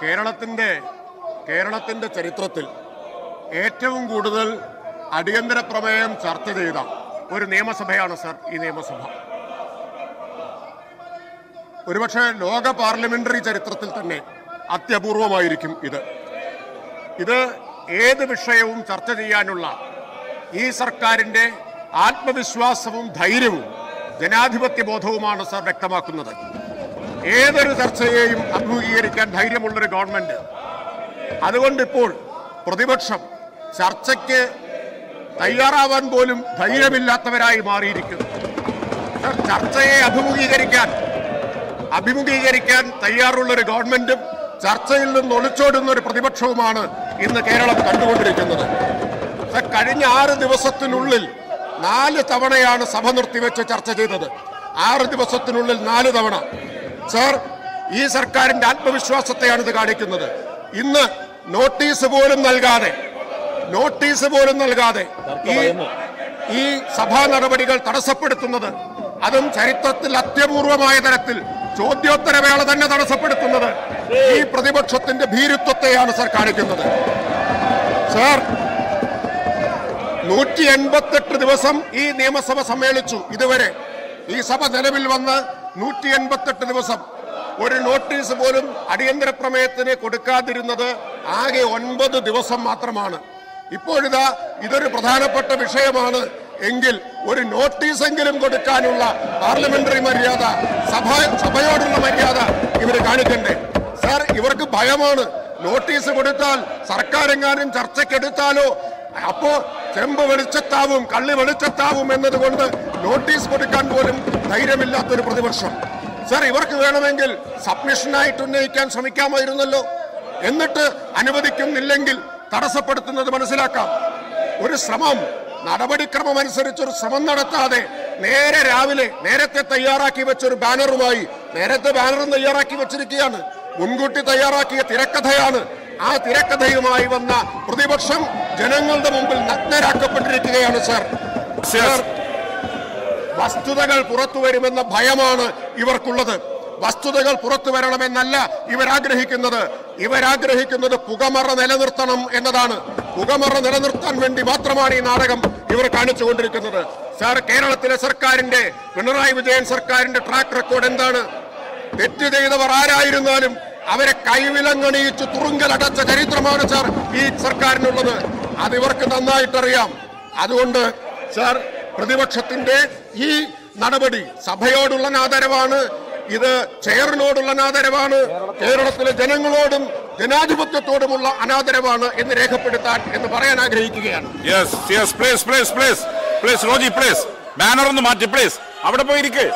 കേരളത്തിന്റെ ചരിത്രത്തിൽ ഏറ്റവും കൂടുതൽ അടിയന്തര പ്രമേയം ചർച്ച ചെയ്ത ഒരു നിയമസഭയാണ് സർ ഈ നിയമസഭ. ഒരുപക്ഷെ ലോക പാർലമെന്ററി ചരിത്രത്തിൽ തന്നെ അത്യപൂർവമായിരിക്കും ഇത് ഏത് വിഷയവും ചർച്ച ചെയ്യാനുള്ള ഈ സർക്കാരിൻ്റെ ആത്മവിശ്വാസവും ധൈര്യവും ജനാധിപത്യ ബോധവുമാണ് സർ വ്യക്തമാക്കുന്നത്. ഏതൊരു ചർച്ചയെയും അഭിമുഖീകരിക്കാൻ ധൈര്യമുള്ളൊരു ഗവൺമെന്റ്. അതുകൊണ്ടിപ്പോൾ പ്രതിപക്ഷം ചർച്ചയ്ക്ക് തയ്യാറാവാൻ പോലും ധൈര്യമില്ലാത്തവരായി മാറിയിരിക്കുന്നു. ചർച്ചയെ അഭിമുഖീകരിക്കാൻ തയ്യാറുള്ളൊരു ഗവൺമെന്റും ചർച്ചയിൽ നിന്ന് ഒളിച്ചോടുന്ന ഒരു പ്രതിപക്ഷവുമാണ് ഇന്ന് കേരളം കണ്ടുകൊണ്ടിരിക്കുന്നത്. കഴിഞ്ഞ 6 ദിവസത്തിനുള്ളിൽ 4 തവണയാണ് സഭ നിർത്തിവെച്ച് ചർച്ച ചെയ്തത്. 6 ദിവസത്തിനുള്ളിൽ 4 തവണ. സർ, ഈ സർക്കാരിന്റെ ആത്മവിശ്വാസത്തെയാണ് ഇത് കാണിക്കുന്നത്. ഇന്ന് നോട്ടീസ് പോലും നൽകാതെ ഈ സഭാ നടപടികൾ തടസ്സപ്പെടുത്തുന്നത്, അതും ചരിത്രത്തിൽ അത്യപൂർവമായ തരത്തിൽ ചോദ്യോത്തരവേള തന്നെ തടസ്സപ്പെടുത്തുന്നത് ഈ പ്രതിപക്ഷത്തിന്റെ ഭീരുത്വത്തെയാണ് സർ കാണിക്കുന്നത്. സർ, 188 ദിവസം ഈ നിയമസഭ സമ്മേളിച്ചു. ഇതുവരെ ഈ സഭ നിലവിൽ വന്ന് 188 ദിവസം ഒരു നോട്ടീസ് പോലും അടിയന്തര പ്രമേയത്തിന് കൊടുക്കാതിരുന്നത് ആകെ 9 ദിവസം മാത്രമാണ്. ഇപ്പോഴിതാ ഇതൊരു പ്രധാനപ്പെട്ട വിഷയമാണ് എങ്കിൽ ഒരു നോട്ടീസെങ്കിലും കൊടുക്കാനുള്ള പാർലമെന്ററി മര്യാദ, സഭയോടുള്ള മര്യാദ ഇവർ കാണിക്കണ്ടേ? സാർ, ഇവർക്ക് ഭയമാണ്. നോട്ടീസ് കൊടുത്താൽ സർക്കാരെങ്ങാനും ചർച്ചയ്ക്കെടുത്താലോ അപ്പോ ചെമ്പ് വെളിച്ചത്താവും കള്ളി വെളിച്ചത്താവും എന്നതുകൊണ്ട് നോട്ടീസ് കൊടുക്കാൻ പോലും ധൈര്യമില്ലാത്തൊരു പ്രതിപക്ഷം. സാർ, ഇവർക്ക് വേണമെങ്കിൽ സബ്മിഷനായിട്ട് ഉന്നയിക്കാൻ ശ്രമിക്കാമായിരുന്നല്ലോ. എന്നിട്ട് അനുവദിക്കുന്നില്ലെങ്കിൽ തടസ്സപ്പെടുത്തുന്നത് മനസ്സിലാക്കാം. ഒരു ശ്രമം, നടപടിക്രമം അനുസരിച്ചൊരു ശ്രമം നടത്താതെ നേരത്തെ തയ്യാറാക്കി വെച്ചൊരു ബാനറുമായി, നേരത്തെ ബാനറും തയ്യാറാക്കി വെച്ചിരിക്കുകയാണ്. മുൻകൂട്ടി തയ്യാറാക്കിയ തിരക്കഥയാണ്. ആ തിരക്കഥയുമായി വന്ന പ്രതിപക്ഷം ജനങ്ങളുടെ മുമ്പിൽ നഗ്നരാക്കപ്പെട്ടിരിക്കുകയാണ്. സർ, വസ്തുതകൾ പുറത്തു വരുമെന്ന ഭയമാണ് ഇവർക്കുള്ളത്. വസ്തുതകൾ പുറത്തു വരണമെന്നല്ല ഇവരാഗ്രഹിക്കുന്നത് പുകമറ നിലനിർത്തണം എന്നതാണ്. പുകമറ നിലനിർത്താൻ വേണ്ടി മാത്രമാണ് ഈ നാടകം ഇവർ കാണിച്ചുകൊണ്ടിരിക്കുന്നത്. സാർ, കേരളത്തിലെ സർക്കാരിന്റെ, പിണറായി വിജയൻ സർക്കാരിന്റെ ട്രാക്ക് റെക്കോർഡ് എന്താണ്? തെറ്റ് ചെയ്തവർ ആരായിരുന്നാലും അവരെ കൈവിലങ്ങണിയിച്ച് തുറുങ്കലടച്ച ചരിത്രമാണ് സാർ ഈ സർക്കാരിനുള്ളത്. അതിവർക്ക് നന്നായിട്ടറിയാം. അതുകൊണ്ട് സാർ, പ്രതിപക്ഷത്തിന്റെ ഈ നടപടി സഭയോടുള്ള ആദരവാണ്, ഇത് ചെയറിനോടുള്ള അനാദരവാണ്, കേരളത്തിലെ ജനങ്ങളോടും ജനാധിപത്യത്തോടുമുള്ള അനാദരവാണ് എന്ന് രേഖപ്പെടുത്താൻ എന്ന് പറയാൻ ആഗ്രഹിക്കുകയാണ്. ബാനർ ഒന്ന് മാറ്റി പ്ലീസ്. അവിടെ പോയിരിക്കെ.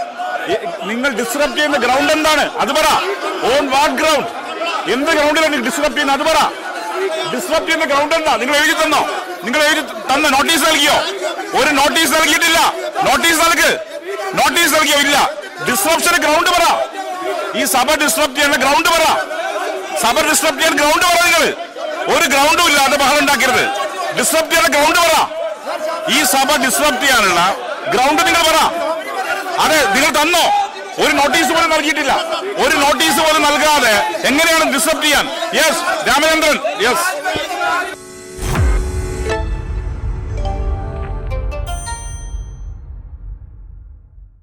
നിങ്ങൾ ഡിസ്റപ്റ്റ് ചെയ്യുന്ന ഗ്രൗണ്ട് എന്താണ് അത് പറ. On what ground? എന്ത് ഗ്രൗണ്ടിലാണ് ഡിസ്റപ്റ്റ് ചെയ്യുന്നത് അത് പറ. ഡിസ്റപ്റ്റ് ചെയ്യുന്ന ഗ്രൗണ്ട് എന്താ? നിങ്ങൾ എഴുതി തന്നോ? നിങ്ങൾ എഴുതി തന്ന നോട്ടീസ് നൽകിയോ? ഒരു നോട്ടീസ് നൽകിയിട്ടില്ല. നോട്ടീസ് നൽകിയോ? ഇല്ല. ഡിസ്റപ്ഷന് ഗ്രൗണ്ട് പറ. ഈ സഭ ഡിസ്റപ്റ്റ് ചെയ്യുന്ന ഗ്രൗണ്ട് പറ. നിങ്ങൾ ഒരു ഗ്രൗണ്ടും ഇല്ലാതെ ബഹളം ഉണ്ടാക്കരുത്. ഡിസ്റപ്റ്റ് ചെയ്യുന്ന ഗ്രൗണ്ട് പറ. ഈ സഭ ഡിസ്റപ്റ്റ് ചെയ്യാനുള്ള ഗ്രൗണ്ട് നിങ്ങൾ പറ. അതെ, നിങ്ങൾ തന്നോ? ഒരു നോട്ടീസ് പോലും നൽകിയിട്ടില്ല. ഒരു നോട്ടീസ് പോലും നൽകാതെ എങ്ങനെയാണ് ഡിസ്റപ്റ്റ് ചെയ്യാൻ? യെസ്, രാമചന്ദ്രൻ. യെസ്.